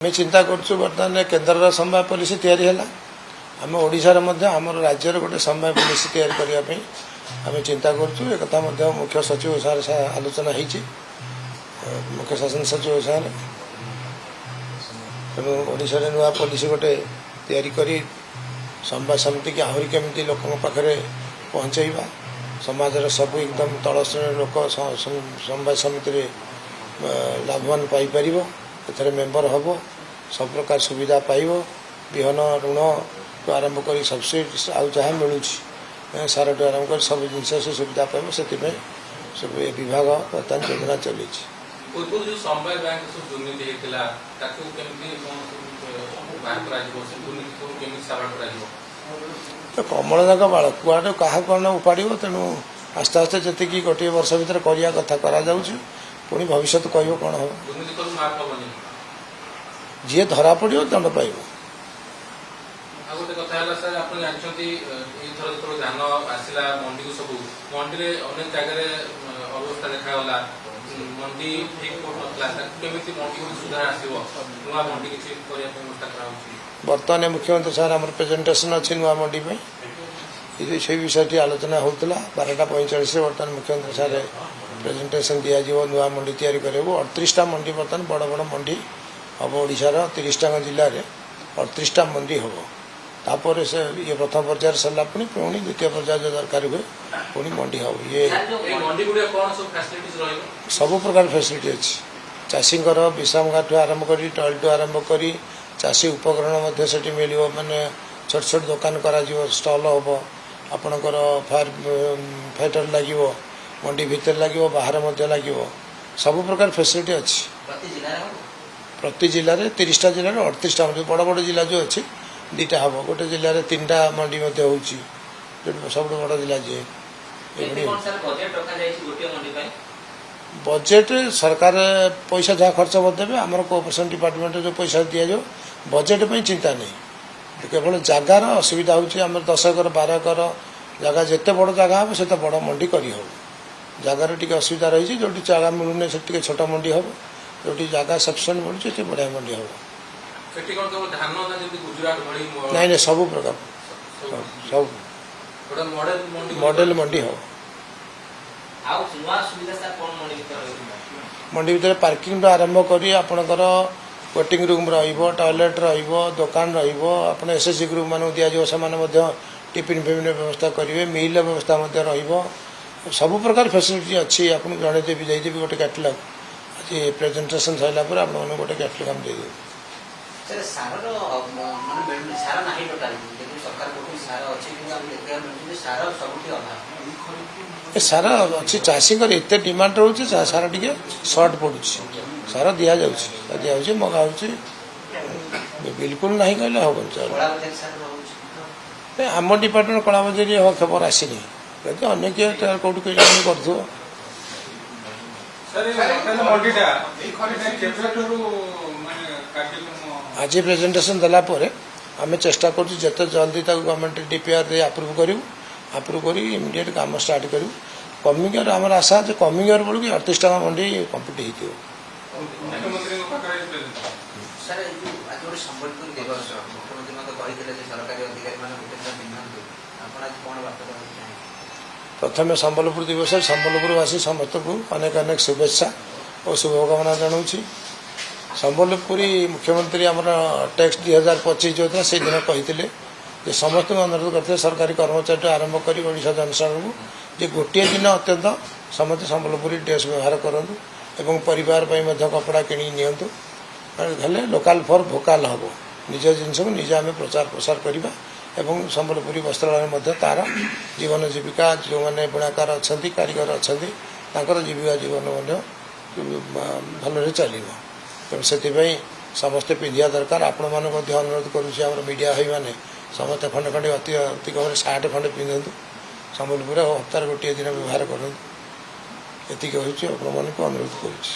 आम चिंता करूँ बर्तमान केन्द्र समवाय पॉलिसी तैयारी है आम ओडार आम राज्यर गोटे समवाय पॉलिसी तैयारी करने आम चिंता करूँ एक मुख्य सचिव सारे आलोचना होती मुख्य शासन सचिव सारे तेणु ओडार नुआ पॉलिसी गोटे तैयारी कर समवाय समिति की आहरी केमी लोक पाखे पहुँचवा समाजर सब एकदम तल श्रेणी लोक समवाय समिति लाभवान पाइपर एथरे मेम्बर हम सब प्रकार सुविधा पाइब विहन ऋण तो आरंभ कर सब्सिडी आउ जहाँ मिलूँ सार टू आरंभ कर सब जिन से सुविधा पाइब से सब विभाग बर्तमान योजना चली तो कमल नाग बाड़ कुआटे क्या कौन उपाड़ तेणु आस्ते आस्ते जी गोटे वर्ष भर करने कथा पुणी भविष्य कह कौन हम जी धरा पड़ो दंड पाइब गोटे कथा सर आप जानते धान आसला मंडी को सब मंडी अनेक जगह अवस्था देखा मंडी ठीक मंडी को सुधार आसो नुआ मंडी किसी व्यवस्था बर्तमान मुख्यमंत्री सार आम प्रेजेंटेशन अच्छी नुआ मंडी से विषय आलोचना होता 12:45 बर्तमान मुख्यमंत्री सार प्रेजेंटेशन दिज्व नुआ मंडी तैयारी करूँ 38टा मंडी बर्तमान बड़ बड़ मंडी हम ओडार 30टा जिले में 38टा मंडी हम तापर से ये प्रथम पर्यायर सरला पुणी द्वितीय पर्यायर जो दरकार हुए पुणी मंडी हम ये सब प्रकार फैसिलिटी अच्छी चाषी विश्राम घाट आरंभ कर टॉयलेट आरंभ कर चाषी उपकरण से मिल माने छोट छोट दुकान कर स्टल हम आपणकर फायर लगे मंडी भितर लगे बाहर लगे सब प्रकार फैसिलिटी अच्छी प्रति जिले में 30टा जिले में 38टा मंडी बड़ बड़ जिला जो अच्छी 2टा हम गोटे जिले में 3टा मंडी हो सब बड़ जिला जी बजेट सरकार पैसा जहाँ खर्च देवे आमर कोऑपरेशन डिपार्टमेंट जो पैसा दि जाओ बजेट में चिंता नहीं केवल जगार असुविधा होमर 10 एकर 12 एकर जगह जिते बड़ जगह हम से बड़ मंडी कर जगार टी असुविधा रही जो जगह मिलूनी से छोट मंडी हम जो जगह सफिसीयंट मिलूँ बढ़िया मंडी हम नहीं नहीं सब प्रकार सब मॉडल मंडी हम मंडी भीतर पार्किंग आरंभ कर आपणकर वेटिंग रूम टॉयलेट दुकान आप एसएचजी ग्रुप मान दिज्व से टिफिन फिफिन व्यवस्था करेंगे मिल व्यवस्था सब प्रकार फैसिलिटी अच्छी आपको जनईदेवी देदेवी गोटे कैटलग आज प्रेजेंटेशन सरला आप गोटे कैटलग हम दे सार अच्छी चाषी एत डिमांड रोचे सार टे सर्ट पड़ू सार दि जाऊँ मगा बिल्कुल ना कहले हम आम डिपार्टमेंट कला बजारी खबर आसनी अनेक कौट कर आज प्रेजेंटेशन देला आम चेष्टा कर जल्दी गवर्नमेंट डीपीआर दे अप्रूव कर इमिडिएट काम स्टार्ट करूँ कमिंग ईयर आम आशा कमिंग ईयर बेलू 38टा मंडी कम्प्लीट हो प्रथम संबलपुर दिवस संबलपुरवासी समस्त को अनेक अनेक शुभेच्छा और शुभकामना जनाऊँ संबलपुरी मुख्यमंत्री आम टैक्स 2025 जो था से दिन कही समस्त अनुरोध करते सरकारी कर्मचारी आरंभ कर ओडिशा जनसाधारण को गोटे दिन अत्यंत समस्त संबलपुरी ड्रेस व्यवहार करूँ एवं परिवार कपड़ा किणी नियंतु लोकाल फॉर भोकाल हम निज जिनस को निजे आम प्रचार प्रसार करवा एवं संबलपुरी वस्त्रालय तार जीवन जीविका जो मैंने बुणाकार अच्छा कारीगर अच्छा जीविका जीवन भल चलो तेणु से समस्ते पिंधा दरकार आपण मान अनुरोध करुँच मीडिया भाई मैंने समस्त खंडे खंडे अति कम 60 खंडे पिंधतु संबलपुर हप्ताह गोटे दिन व्यवहार करूँ ये अनुरोध करुँच।